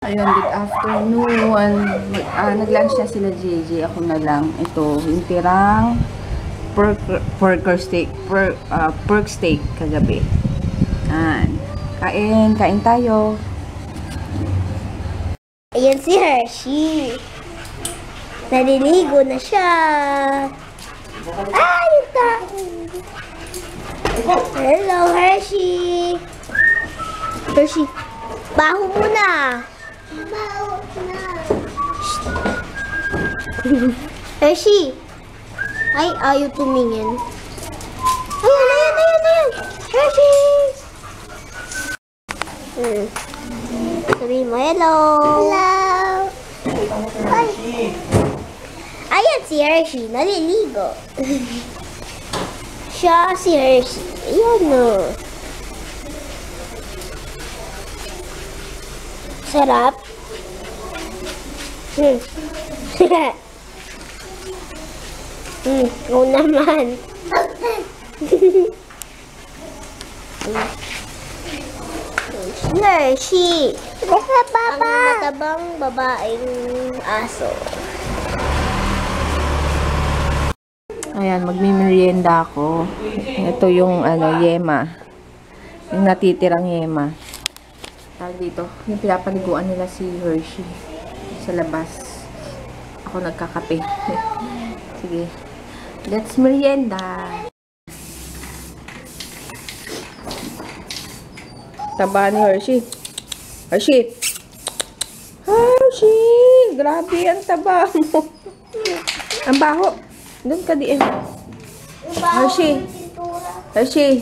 Ayun, good afternoon. Nag-lunch na sila JJ. Ako na lang. Ito, yung tirang pork steak kagabi. Yan. Kain tayo. Ayan si Hershey. Naliligo na siya. Ay, ito. Hello, Hershey. Hershey, baho muna. Baho na. Hershey. Ay, ayaw tumingin. Ayan. Hershey. Sabi mo, hello. Hello. Ay. Ayan si Hershey, naliligo. Siya si Hershey. Ayan o. Sarap. Oo naman. Hershey. Ang matabang babaeng aso. Ayan, magmimerienda ako. Ito yung yema. Yung natitirang yema. Tawag dito, yung pinapaliguan nila si Hershey sa labas. Ako nagkakape. Sige. Let's merienda. Taba ni Hershey. Hershey! Grabe ang taba mo. Ang baho. Doon ka diin. Hershey!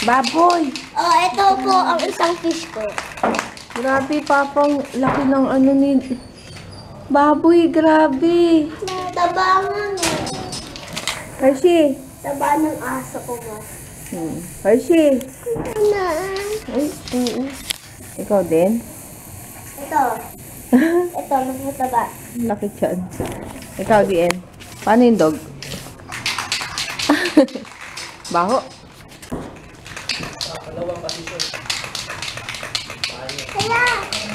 Baboy! Oh, ito po ang isang fish ko. Grabe, papang laki ng ni... Baboy, grabe. Tabangan eh. Hershey! Taba ng aso ko ba? Hershey! Ano? Ay, ikaw din? Ito. Ito, mas mataba. Laki dyan. Ikaw din. Paano yung dog? Baho.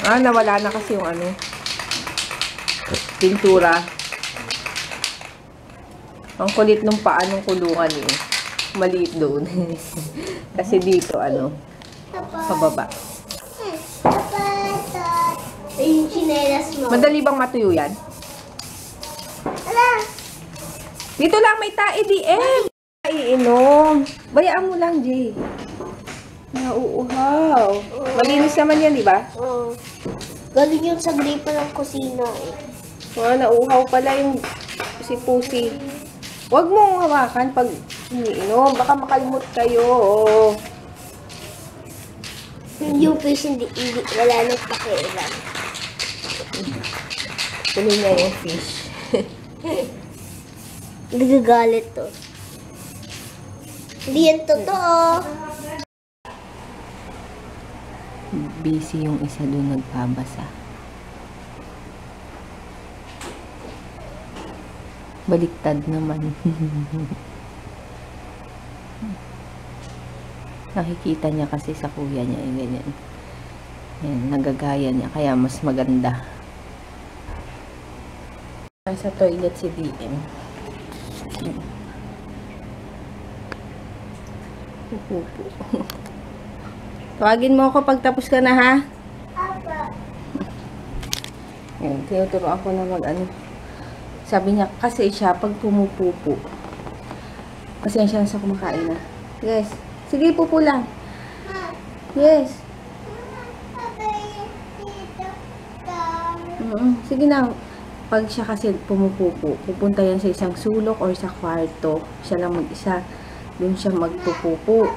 Nawala na kasi yung pintura. Ang kulit nung paa nung kulungan eh. Maliit doon. Kasi dito, pababa. Yung chinelas mo. Madali bang matuyo yan? Ala! Dito lang may tae, DM. Iinom. Bayaan mo lang, Jay. Nauuhaw. Malinis naman yan, di ba? Oo. Galing yun sa gripa ng kusina eh. Nauuhaw pala yung pusi-pusi. Huwag mong hawakan pag iniinom. Baka makalimot kayo. Yung fish hindi wala nang pakialam. Tuloy na yung fish. Nagagalit to. Hindi yan totoo. Busy yung isa doon nagbabasa. Baliktad naman. Nakikita niya kasi sa kuya niya ganyan. Yan, nagagaya niya kaya mas maganda. Sa toilet si DM. Pupupo. Tawagin mo ako pag tapos ka na, ha? Apa. Yan, tinuturo ako na Sabi niya, kasi siya, pag pumupupo, pasensya na sa kumakain na. Yes. Sige, pupo lang. Yes. Sige na. Pag siya kasi pumupupo, pupunta yan sa isang sulok or sa kwarto. Siya lang mag-isa. Doon siya magpupupo.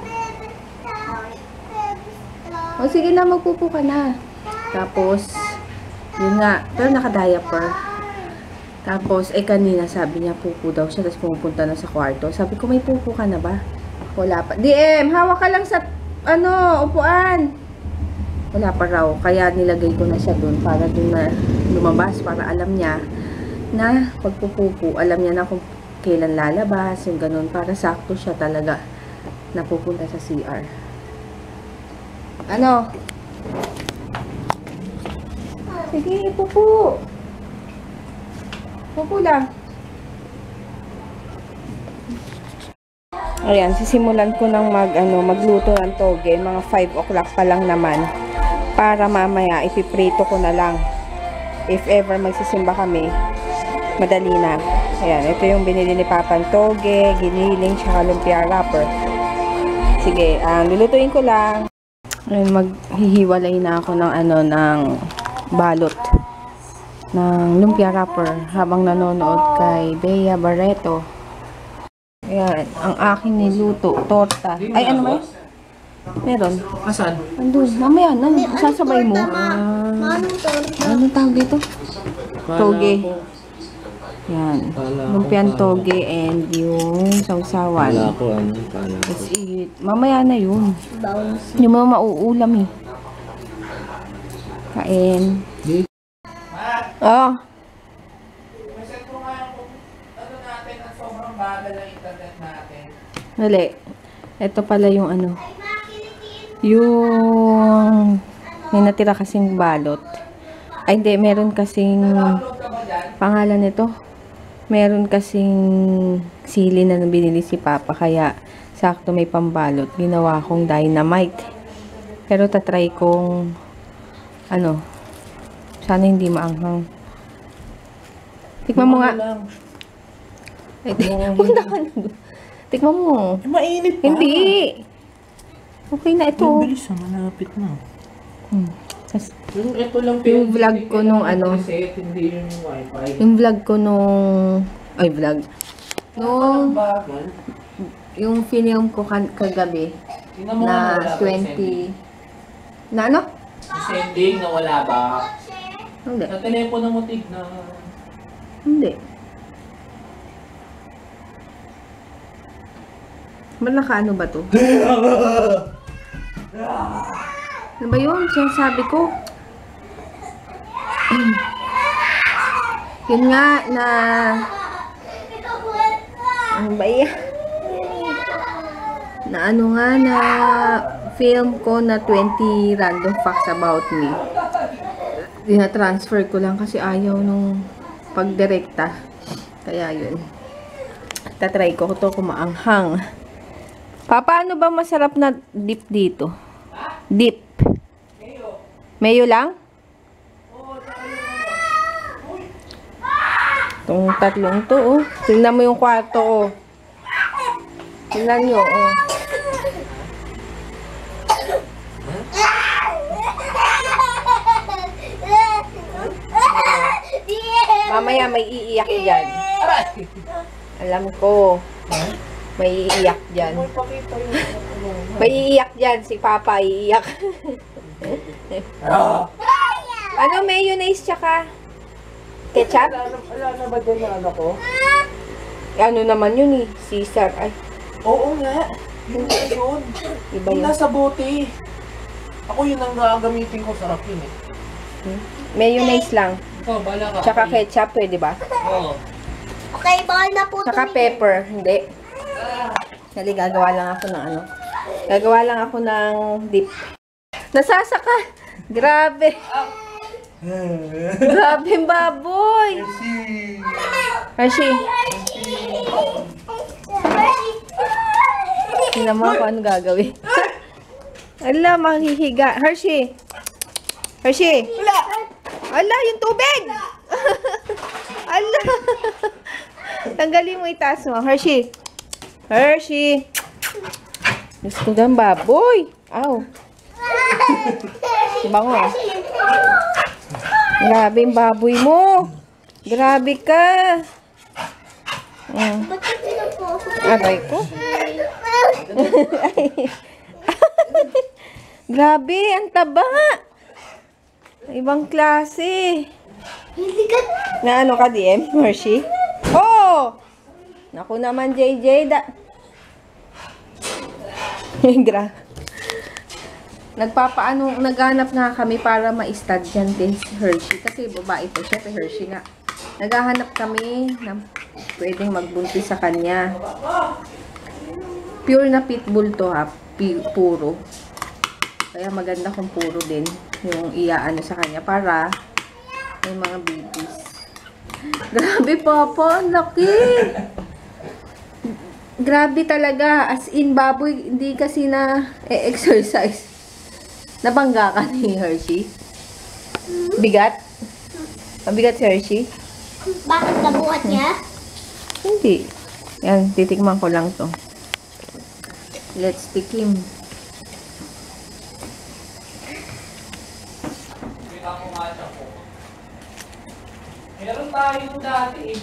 O, sige na, magpupo ka na. Tapos, yun nga. Pero naka-diaper. Tapos, kanina sabi niya pupo daw siya. Tapos pumupunta na sa kwarto. Sabi ko, may pupo ka na ba? Wala pa. DM, hawak ka lang sa, upuan. Wala pa raw. Kaya nilagay ko na siya dun para dun na lumabas. Para alam niya na pagpupupo, alam niya na kung kailan lalabas, yung ganun. Para sakto siya talaga napupunta sa CR. Ano? Sige, pupo. Pupo lang. Ayan, sisimulan ko ng magluto ng toge. Mga 5 o'clock pa lang naman. Para mamaya, ipiprito ko na lang. If ever magsisimba kami, madali na. Ayan, ito yung binili ni Papang toge, giniling, tsaka lumpia wrapper. Sige, lulutuin ko lang. Ayan, maghihiwalay na ako ng balot ng lumpia wrapper habang nanonood kay Bea Barreto. Ayan, ang aking niluto, torta. Ay, ano ba? Meron. Asan? Andun, mamaya na, sasabay mo. Manong torta. Anong tawag dito? Toge. Yan. Lumpiang toge and yung sausawan. Wala ko ano. Let's eat. Mamaya na yun. Bounce. Yung mga mauulam eh. Kain. Oh. Dali. Ito pala yung yung may natira kasing balot. Ay, hindi. Meron kasing pangalan nito. Meron kasing sili na binili si Papa. Kaya, sakto may pambalot. Ginawa kong dynamite. Pero tatry kong sana hindi maanghang. Tikman mo nga. Ay, punta ka na. Tikman mo. Mainit pa. Hindi. Okay na ito. Ang bilis na, malapit na. Ito lang Yung vlog ko nung Reset, hindi yung wifi. yung vlog ko nung, ay vlog. Nung, Bagal. yung film ko kagabi Tingnan mo na wala ba 20, na ano? sending na wala ba? Hindi. Sa telepono mo tignan. Hindi. Ba't nakaano ba to? Ano ba yun? Sinasabi ko. Yun nga na ano ba yan? Na film ko na 20 random facts about me. Dina-transfer ko lang kasi ayaw nung pagdirekta. Kaya yun. Tatry ko to kumaanghang. Papa, ano ba masarap na dip dito? Dip. Mayo lang? Itong tatlong to, oh. Tingnan mo yung kwarto, oh. Tingnan nyo, oh. Mamaya may iiyak dyan. Alam ko. May iiyak dyan. May iiyak dyan. Si Papa iiyak. Ano, mayonnaise tsaka ketchup? Wala na ba dyan na ko? Ano naman yun eh? Caesar. Ay, Oo nga. Yun na yun. iba Yung yun. nasa bote. Ako yun ang gagamitin ko. Sarap yun eh. Mayonnaise lang. Ikaw, bala ka. Tsaka ketchup, pwede ba? Oo. Okay, bawal na po Tsaka tumingin. pepper. Hindi. Dali, gagawa lang ako ng Gagawa lang ako ng dip. Nasasaka! Grabe! Grabe yung baboy! Hershey! Tingnan mo kung ano gagawin. Ala, mahihiga. Hershey! Hershey! Ala, yung tubig! Ala! Tanggalin mo, itaas mo. Hershey! Hershey! Gusto ko ng baboy. Aw. Bango ah. Grabe yung baboy mo. Grabe ka. Ba't hindi po? Aray ko. Grabe, ang taba. Ibang klase. Hindi ka... Na ano ka, DM? Hershey? Oh! Naku naman, JJ. Naghanap nga kami para ma-stud dyan din si Hershey. Kasi babae po siya, si Hershey nga. Naghahanap kami na pwedeng magbuntis sa kanya. Pure na pitbull to ha. Puro. Kaya maganda kung puro din yung iaano sa kanya para May mga babies. Grabe, Papa. Ang laki. Grabe talaga. As in, baboy, hindi kasi na exercise. Nabangga ka ni Hershey? Bigat? Mabigat si Hershey? Bakit nabuhat niya? Hindi. Yan, titikman ko lang to. Let's tikim. Kita ko nga siya po. Meron tayo nung dati eh.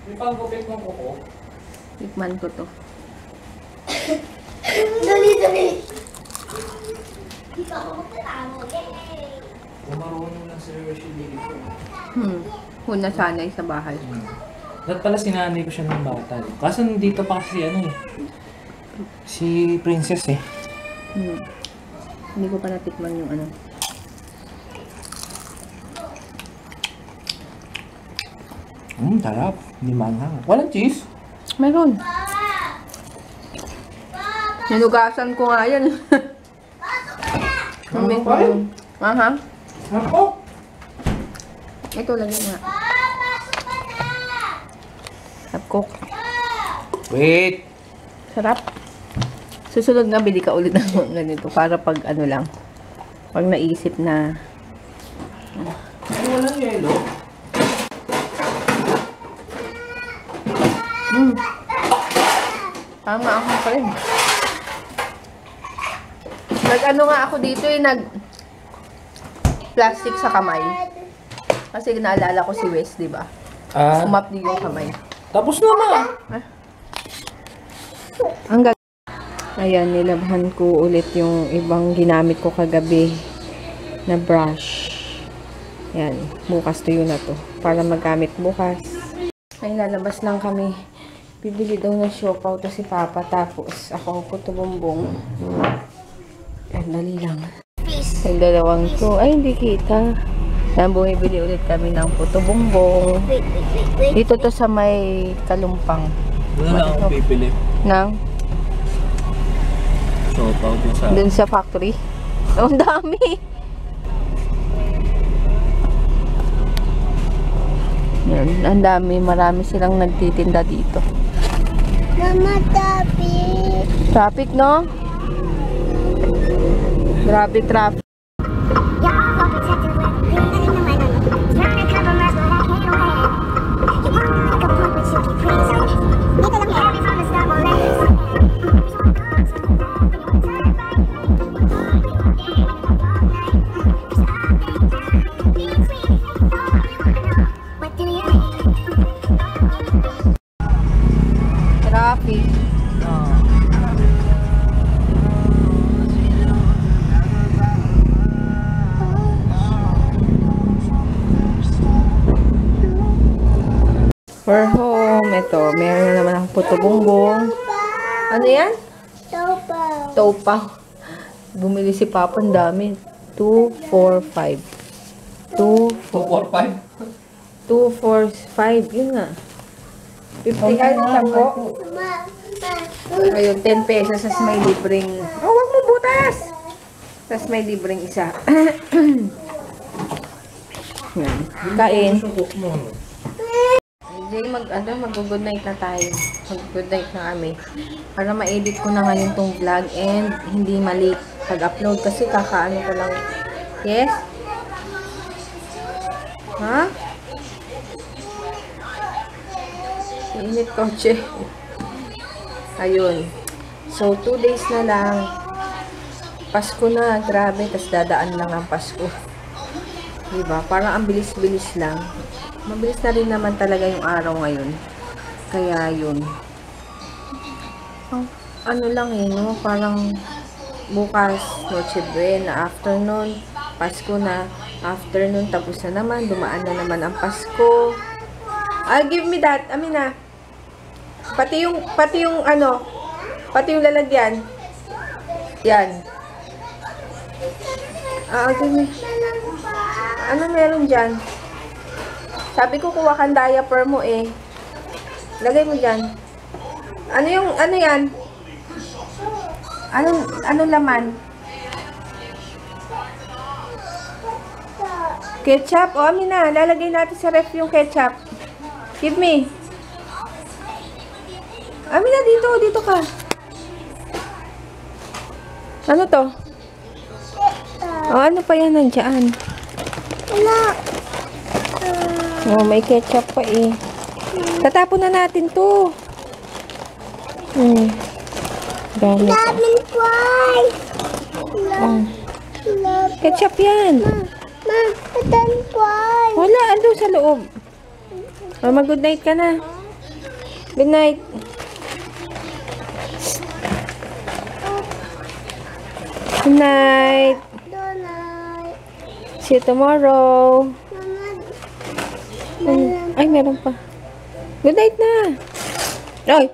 May panggupit ng kuko. Tikman ko to. Dali, dali. Hindi ka ako magtatamo. Yay! Kung marunong lang si Hershey dito. Una sanay sa bahay. Dapat pala sinanay ko siya ng bata. Kaso nandito pa kasi ano eh. Si Princess eh. Hindi ko pa natikman yung ano. Tarap. Hindi manghang. Walang cheese. Meron. Nanugasan ko nga yan. Ano pa rin? Aha. Ako? Ito lagi nga. Tapkok. Wait. Sarap. Susunod nga, bili ka ulit ng ganito para pag ano lang. Pag naisip na Ano walang yelo? tama ako pa rin. Nag-ano nga ako dito eh, plastic sa kamay. Kasi naalala ko si Wes, di ba? Umapdi yung kamay. Tapos na ma. Ang ayan, nilabhan ko ulit yung ibang ginamit ko kagabi na brush. Yan, bukas tuyo na to. Para magamit bukas. Ay, lalabas lang kami. Bibili daw ng siopaw to si Papa. Tapos, ako puto bumbong. Yan, dali lang. Yung dalawang to. Ay, hindi kita. Yan, bumibili ulit kami ng puto bumbong. Wait. Dito to sa may Kalumpang. Doon na akong pipili. Nang? Siopaw dun sa... Dun sa factory. Oh, ang dami. Yan, ang dami. Marami silang nagtitinda dito. Mama, tapi. Traffic, no? Grabe traffic. Traffic. For home, ito, meron na naman akong puto bumbong. Ano yan? Sopa. Topaw. Bumili si Papa, ang dami. 2, 4, 5. 2, 245? 2, 4, 5. Yun nga. 50 ka na po. Ayun, 10 pesos. Tapos may libreng... Oh, wag mo butas! Tapos may libreng isa. Yan. Kain. Hindi, mag-good night na tayo. Mag-good night na kami. Para ma-edit ko na ngayon tong vlog and hindi mali pag-upload kasi kakaano ko lang. Yes? Ha? Init kotse. Ayun. So, 2 days na lang. Pasko na. Grabe. Tapos dadaan lang ang Pasko. Diba? Parang ang bilis-bilis lang. Mabilis na rin naman talaga yung araw ngayon. Kaya yun. Ano lang eh, no? Parang bukas, Noche Buena, afternoon, Pasko na, afternoon, tapos na naman, dumaan na naman ang Pasko. Give me that, Amina. Pati yung lalagyan. Yan. Give me. Ano meron dyan? Sabi ko, kuha kang diaper mo eh. Lagay mo dyan. Ano yan? Anong laman? Ketchup. O, Amina, lalagay natin sa ref yung ketchup. Give me. Amina, dito ka. Ano to? O, ano pa yan nandiyan? Wala. Oh, may ketchup pa eh. Tatapon na natin to. Gamit. Lemon fry. Ketchup yan. Ma, lemon fry. Wala, ando sa loob. Mama, good night ka na. Good night. Good night. Donut. See you tomorrow. Mama, Ay, meron pa. Good night na. Ay,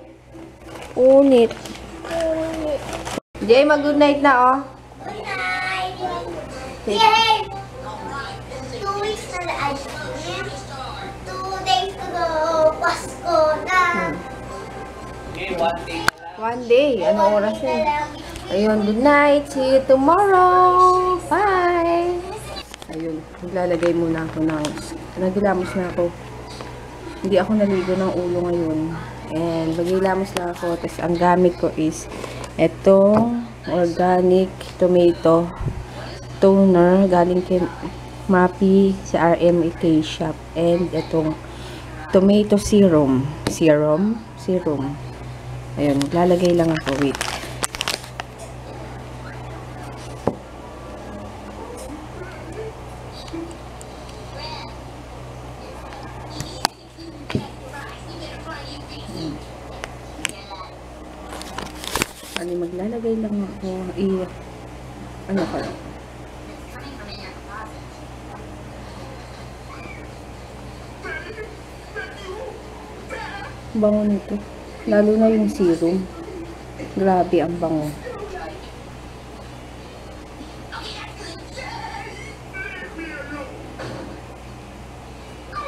unit. Jay, mag-good night na, oh. good night. Yay! 2 weeks na na ice cream. 2 days to go. Pasko na. Okay, 1 day. One day. Ano oras eh? Ayun, good night. See you tomorrow. Bye. Ayun, maglalagay muna ako ng... Nagilamos na ako. Hindi ako naligo ng ulo ngayon. And magilamos lang ako. Tapos ang gamit ko is etong organic tomato toner. Galing kay Mapi sa RMK shop. And etong tomato serum. Serum. Ayun, maglalagay lang ako. Wait. Ano, maglalagay lang ako. Ano ka lang. Bango nito. Lalo na yung serum. Grabe ang bango.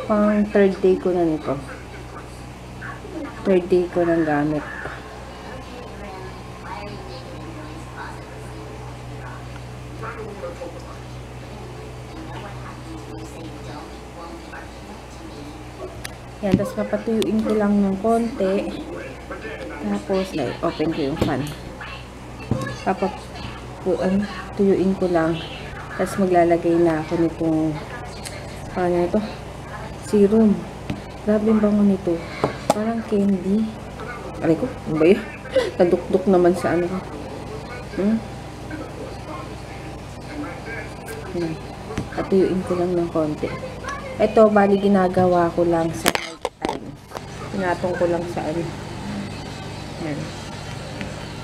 Pang third day ko na nito. Third day ko nang gamit. Yan, tapos papatuyuin ko lang ng konti. Tapos, like, open ko yung fan. Tuyuin ko lang. Tapos maglalagay na ako nitong, paano ito? Serum. Grabe yung bango nito. Parang candy. Aray ko, ano ba yun? Nadukduk naman sa ano ko. Patuyuin ko lang ng konti. Ito, bali ginagawa ko lang sa night time. Pinatong ko lang sa ano. Yan.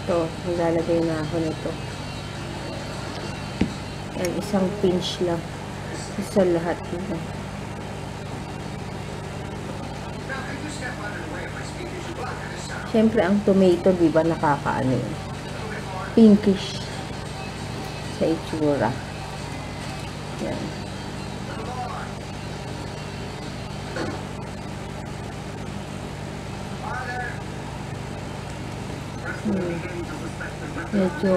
Ito, nilalagay na ako nito. Yan, isang pinch lang. Isa lahat nito. Siyempre, ang tomato, di ba, nakakaano yun? Pinkish sa itsura. Yan. Medyo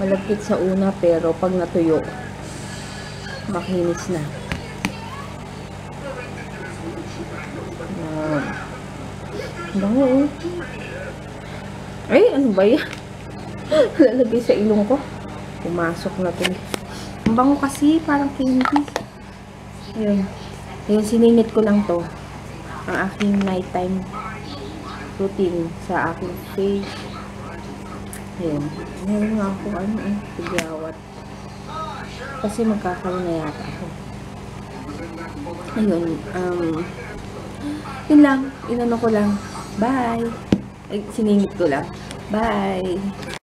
malagkit sa una, pero pag natuyo, makinis na. Yan. Bango, oh. Ay, ano ba yan? Lalagay sa ilong ko. Pumasok na ito. Ang bango kasi, parang candy. Ayun. Ayun, sininit ko lang to. Ang aking nighttime routine sa aking face. Ayun. Meron nga ako, tigyawat. Kasi magkakaroon na yata ako. Ayun, yun lang. Inano ko lang. Bye! Ay, siningit ko lang. Bye!